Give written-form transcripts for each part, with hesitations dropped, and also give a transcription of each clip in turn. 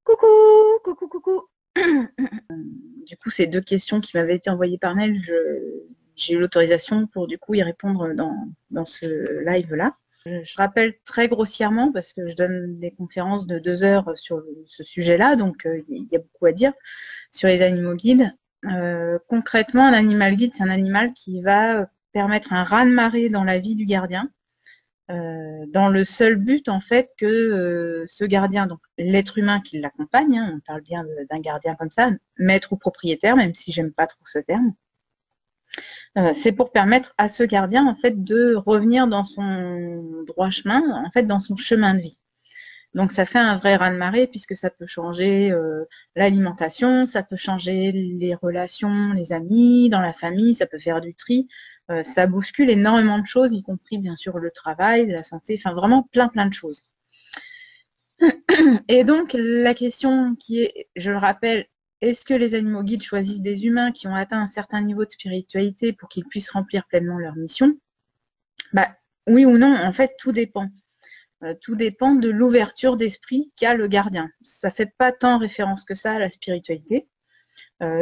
Coucou, coucou, coucou. Du coup, ces deux questions qui m'avaient été envoyées par mail, j'ai eu l'autorisation pour du coup y répondre dans ce live-là. Je rappelle très grossièrement, parce que je donne des conférences de 2 heures sur ce sujet-là, donc il y a beaucoup à dire sur les animaux guides. Concrètement, un animal guide, c'est un animal qui va permettre un raz-de-marée dans la vie du gardien, dans le seul but en fait que ce gardien, donc l'être humain qui l'accompagne, hein, on parle bien d'un gardien comme ça, maître ou propriétaire, même si j'aime pas trop ce terme, c'est pour permettre à ce gardien en fait de revenir dans son droit chemin, en fait dans son chemin de vie. Donc ça fait un vrai raz-de-marée puisque ça peut changer l'alimentation, ça peut changer les relations, les amis, dans la famille, ça peut faire du tri. Ça bouscule énormément de choses, y compris bien sûr le travail, la santé, enfin vraiment plein de choses. Et donc la question qui est, je le rappelle, est-ce que les animaux guides choisissent des humains qui ont atteint un certain niveau de spiritualité pour qu'ils puissent remplir pleinement leur mission? Bah, oui ou non, en fait, tout dépend. Tout dépend de l'ouverture d'esprit qu'a le gardien. Ça ne fait pas tant référence que ça à la spiritualité.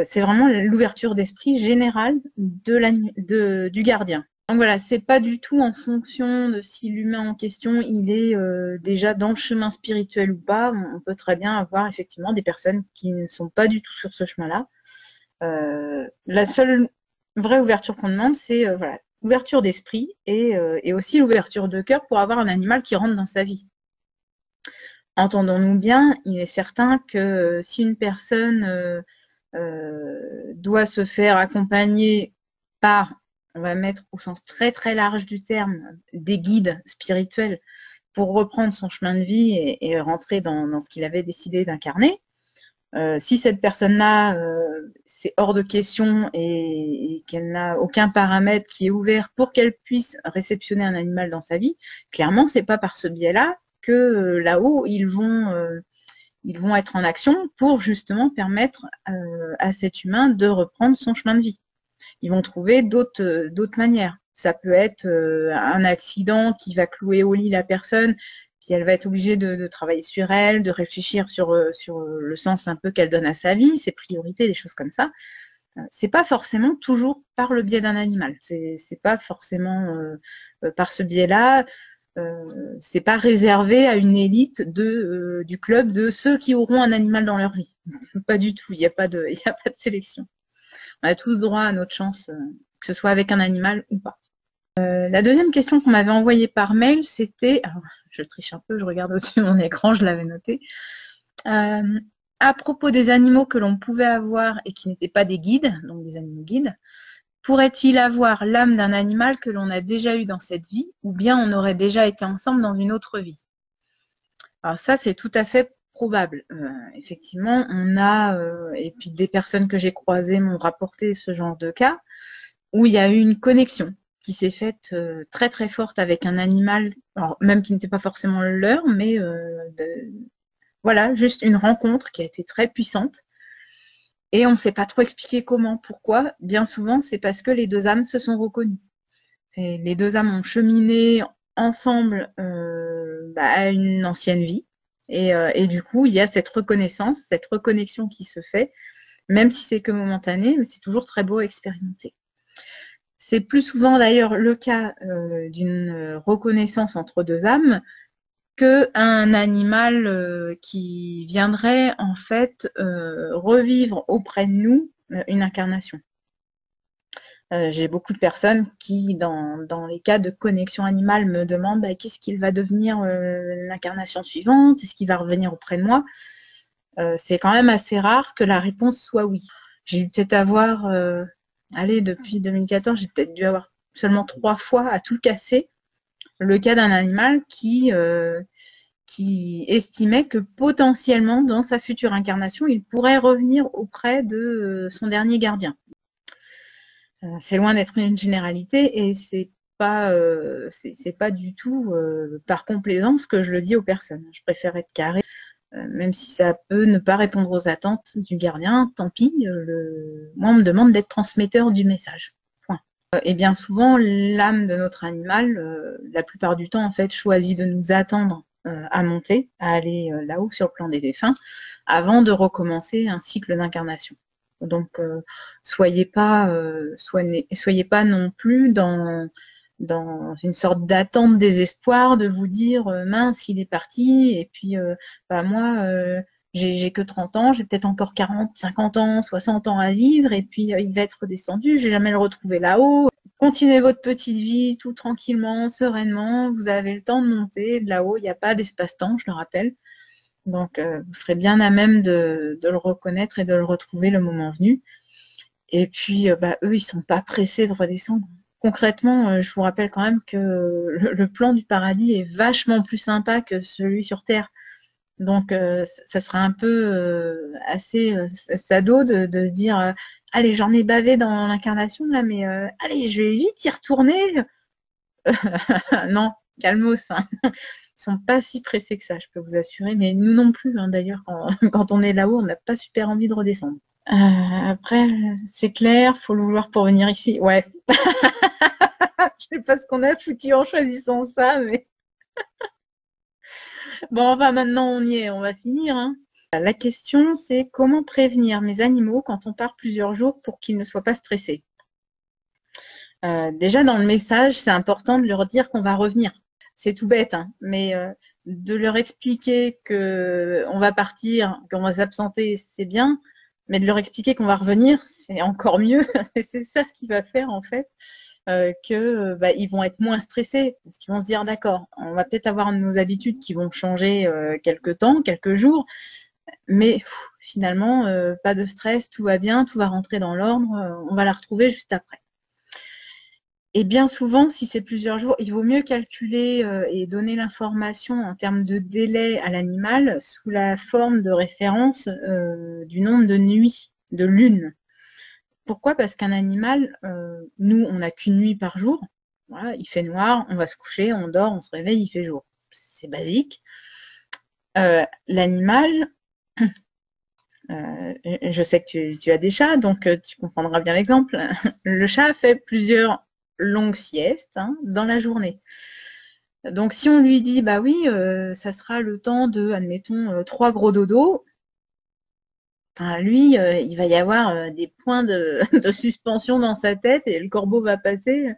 C'est vraiment l'ouverture d'esprit générale du gardien. Donc voilà, c'est pas du tout en fonction de si l'humain en question il est déjà dans le chemin spirituel ou pas. On peut très bien avoir effectivement des personnes qui ne sont pas du tout sur ce chemin-là. La seule vraie ouverture qu'on demande, c'est voilà, ouverture d'esprit et aussi l'ouverture de cœur pour avoir un animal qui rentre dans sa vie. Entendons-nous bien, il est certain que si une personne doit se faire accompagner par, on va mettre au sens très très large du terme, des guides spirituels pour reprendre son chemin de vie et rentrer dans ce qu'il avait décidé d'incarner, si cette personne-là, c'est hors de question et qu'elle n'a aucun paramètre qui est ouvert pour qu'elle puisse réceptionner un animal dans sa vie, clairement, c'est pas par ce biais-là que là-haut, ils vont être en action pour justement permettre à cet humain de reprendre son chemin de vie. Ils vont trouver d'autres manières. Ça peut être un accident qui va clouer au lit la personne, puis elle va être obligée de travailler sur elle, de réfléchir sur le sens un peu qu'elle donne à sa vie, ses priorités, des choses comme ça. C'est pas forcément toujours par le biais d'un animal. C'est pas forcément par ce biais-là. C'est pas réservé à une élite du club de ceux qui auront un animal dans leur vie. Pas du tout. Il n'y a pas de sélection. On a tous droit à notre chance, que ce soit avec un animal ou pas. La deuxième question qu'on m'avait envoyée par mail, c'était, alors, je triche un peu, je regarde au-dessus de mon écran, je l'avais noté, à propos des animaux que l'on pouvait avoir et qui n'étaient pas des guides, donc des animaux guides, pourrait-il avoir l'âme d'un animal que l'on a déjà eu dans cette vie, ou bien on aurait déjà été ensemble dans une autre vie? Alors ça, c'est tout à fait probable. Effectivement, on a, et puis des personnes que j'ai croisées m'ont rapporté ce genre de cas, où il y a eu une connexion qui s'est faite très très forte avec un animal, alors même qui n'était pas forcément le leur, mais voilà, juste une rencontre qui a été très puissante. Et on ne sait pas trop expliquer comment, pourquoi. Bien souvent, c'est parce que les deux âmes se sont reconnues. Et les deux âmes ont cheminé ensemble à une ancienne vie. Et du coup, il y a cette reconnaissance, cette reconnexion qui se fait, même si c'est que momentané, mais c'est toujours très beau à expérimenter. C'est plus souvent d'ailleurs le cas d'une reconnaissance entre deux âmes qu'un animal qui viendrait en fait revivre auprès de nous une incarnation. J'ai beaucoup de personnes qui, dans les cas de connexion animale, me demandent bah, qu'est-ce qu'il va devenir l'incarnation suivante, est-ce qu'il va revenir auprès de moi? C'est quand même assez rare que la réponse soit oui. J'ai dû peut-être avoir, depuis 2014, j'ai peut-être dû avoir seulement 3 fois à tout casser le cas d'un animal qui estimait que potentiellement, dans sa future incarnation, il pourrait revenir auprès de son dernier gardien. C'est loin d'être une généralité et c'est pas du tout par complaisance que je le dis aux personnes. Je préfère être carré, même si ça peut ne pas répondre aux attentes du gardien, tant pis. Moi, on me demande d'être transmetteur du message. Point. Et bien souvent, l'âme de notre animal, la plupart du temps, en fait, choisit de nous attendre à monter, à aller là-haut sur le plan des défunts, avant de recommencer un cycle d'incarnation. Donc, soyez pas non plus dans une sorte d'attente, désespoir de vous dire mince, il est parti, et puis moi, j'ai que 30 ans, j'ai peut-être encore 40, 50 ans, 60 ans à vivre, et puis il va être redescendu, je vais jamais le retrouver là-haut. Continuez votre petite vie tout tranquillement, sereinement, vous avez le temps de monter, de là-haut, il n'y a pas d'espace-temps, je le rappelle. Donc, vous serez bien à même de le reconnaître et de le retrouver le moment venu. Et puis, eux, ils ne sont pas pressés de redescendre. Concrètement, je vous rappelle quand même que le plan du paradis est vachement plus sympa que celui sur Terre. Donc, ça sera un peu assez sado de se dire allez, j'en ai bavé dans l'incarnation, là, mais allez, je vais vite y retourner. Non, calmos. Hein. Ils ne sont pas si pressés que ça, je peux vous assurer. Mais nous non plus, hein, d'ailleurs, quand on est là-haut, on n'a pas super envie de redescendre. Après, c'est clair, faut le vouloir pour venir ici. Ouais. Je sais pas ce qu'on a foutu en choisissant ça, mais... Bon, enfin, maintenant, on y est, on va finir. Hein. La question, c'est comment prévenir mes animaux quand on part plusieurs jours pour qu'ils ne soient pas stressés. Déjà, dans le message, c'est important de leur dire qu'on va revenir. C'est tout bête, hein, mais de leur expliquer qu'on va partir, qu'on va s'absenter, c'est bien, mais de leur expliquer qu'on va revenir, c'est encore mieux. C'est ça ce qui va faire, en fait, qu'ils vont être moins stressés, parce qu'ils vont se dire, d'accord, on va peut-être avoir nos habitudes qui vont changer quelques temps, quelques jours, mais finalement, pas de stress, tout va bien, tout va rentrer dans l'ordre, on va la retrouver juste après. Et bien souvent, si c'est plusieurs jours, il vaut mieux calculer et donner l'information en termes de délai à l'animal sous la forme de référence du nombre de nuits, de lunes. Pourquoi? Parce qu'un animal, nous, on n'a qu'une nuit par jour. Voilà, il fait noir, on va se coucher, on dort, on se réveille, il fait jour. C'est basique. L'animal, je sais que tu as des chats, donc tu comprendras bien l'exemple. Le chat fait plusieurs longues siestes dans la journée. Donc, si on lui dit, bah oui, ça sera le temps de, admettons, 3 gros dodos, enfin, lui, il va y avoir des points de suspension dans sa tête et le corbeau va passer.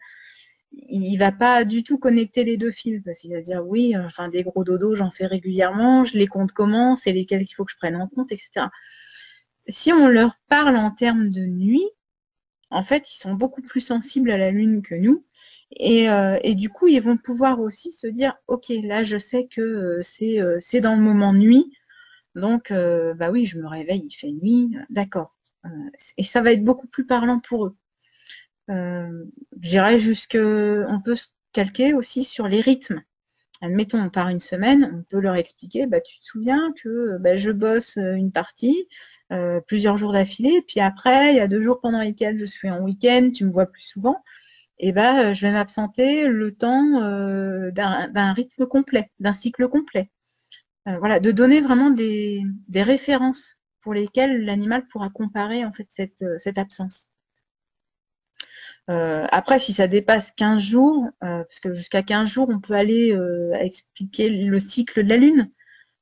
Il ne va pas du tout connecter les deux fils parce qu'il va se dire, oui, enfin, des gros dodos, j'en fais régulièrement, je les compte comment, c'est lesquels qu'il faut que je prenne en compte, etc. Si on leur parle en termes de nuit, en fait, ils sont beaucoup plus sensibles à la lune que nous. Et du coup, ils vont pouvoir aussi se dire, OK, là, je sais que c'est dans le moment nuit. Donc, bah oui, je me réveille, il fait nuit. D'accord. Et ça va être beaucoup plus parlant pour eux. Je dirais on peut se calquer aussi sur les rythmes. Admettons, on part une semaine, on peut leur expliquer, bah, tu te souviens que je bosse une partie, plusieurs jours d'affilée, puis après, il y a 2 jours pendant lesquels je suis en week-end, tu me vois plus souvent, et je vais m'absenter le temps d'un rythme complet, d'un cycle complet. Voilà, de donner vraiment des références pour lesquelles l'animal pourra comparer en fait cette absence. Après, si ça dépasse 15 jours, parce que jusqu'à 15 jours, on peut aller expliquer le cycle de la Lune.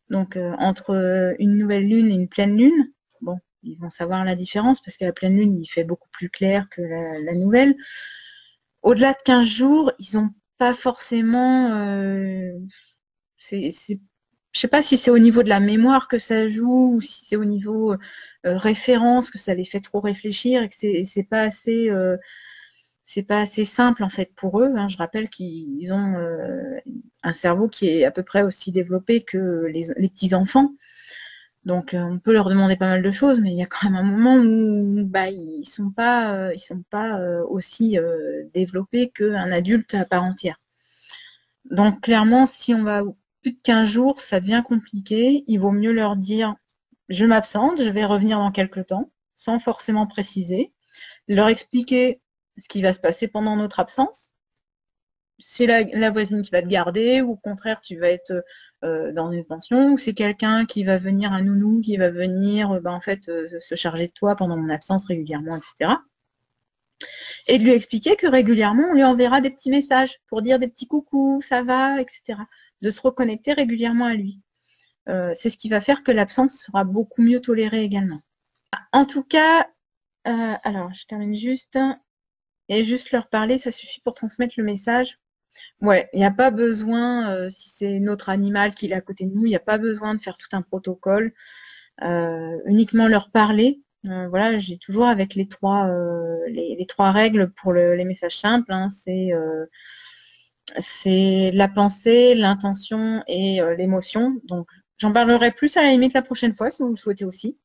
Donc, entre une nouvelle Lune et une pleine Lune, bon, ils vont savoir la différence, parce que la pleine Lune, il fait beaucoup plus clair que la nouvelle. Au-delà de 15 jours, ils n'ont pas forcément... je ne sais pas si c'est au niveau de la mémoire que ça joue, ou si c'est au niveau référence, que ça les fait trop réfléchir, et que c'est pas assez... c'est pas assez simple en fait pour eux. Hein. Je rappelle qu'ils ont un cerveau qui est à peu près aussi développé que les petits-enfants. Donc on peut leur demander pas mal de choses, mais il y a quand même un moment où ils sont pas aussi développés qu'un adulte à part entière. Donc clairement, si on va plus de 15 jours, ça devient compliqué. Il vaut mieux leur dire je m'absente, je vais revenir dans quelques temps, sans forcément préciser. Leur expliquer ce qui va se passer pendant notre absence. C'est la voisine qui va te garder, ou au contraire, tu vas être dans une pension, ou c'est quelqu'un qui va venir, un nounou, qui va venir se charger de toi pendant mon absence régulièrement, etc. Et de lui expliquer que régulièrement, on lui enverra des petits messages pour dire des petits coucou, ça va, etc. De se reconnecter régulièrement à lui. C'est ce qui va faire que l'absence sera beaucoup mieux tolérée également. En tout cas, alors je termine juste. Et juste leur parler, ça suffit pour transmettre le message. Ouais, il n'y a pas besoin, si c'est notre animal qui est à côté de nous, il n'y a pas besoin de faire tout un protocole. Uniquement leur parler. Voilà, j'ai toujours avec les trois règles pour les messages simples. Hein, c'est la pensée, l'intention et l'émotion. Donc, j'en parlerai plus à la limite la prochaine fois si vous le souhaitez aussi.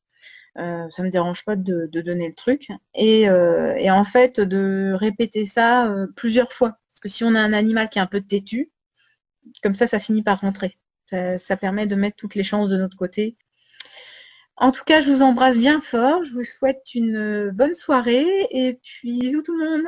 Ça ne me dérange pas de donner le truc. Et en fait, de répéter ça plusieurs fois. Parce que si on a un animal qui est un peu têtu, comme ça finit par rentrer. Ça permet de mettre toutes les chances de notre côté. En tout cas, je vous embrasse bien fort. Je vous souhaite une bonne soirée. Et puis, bisous tout le monde.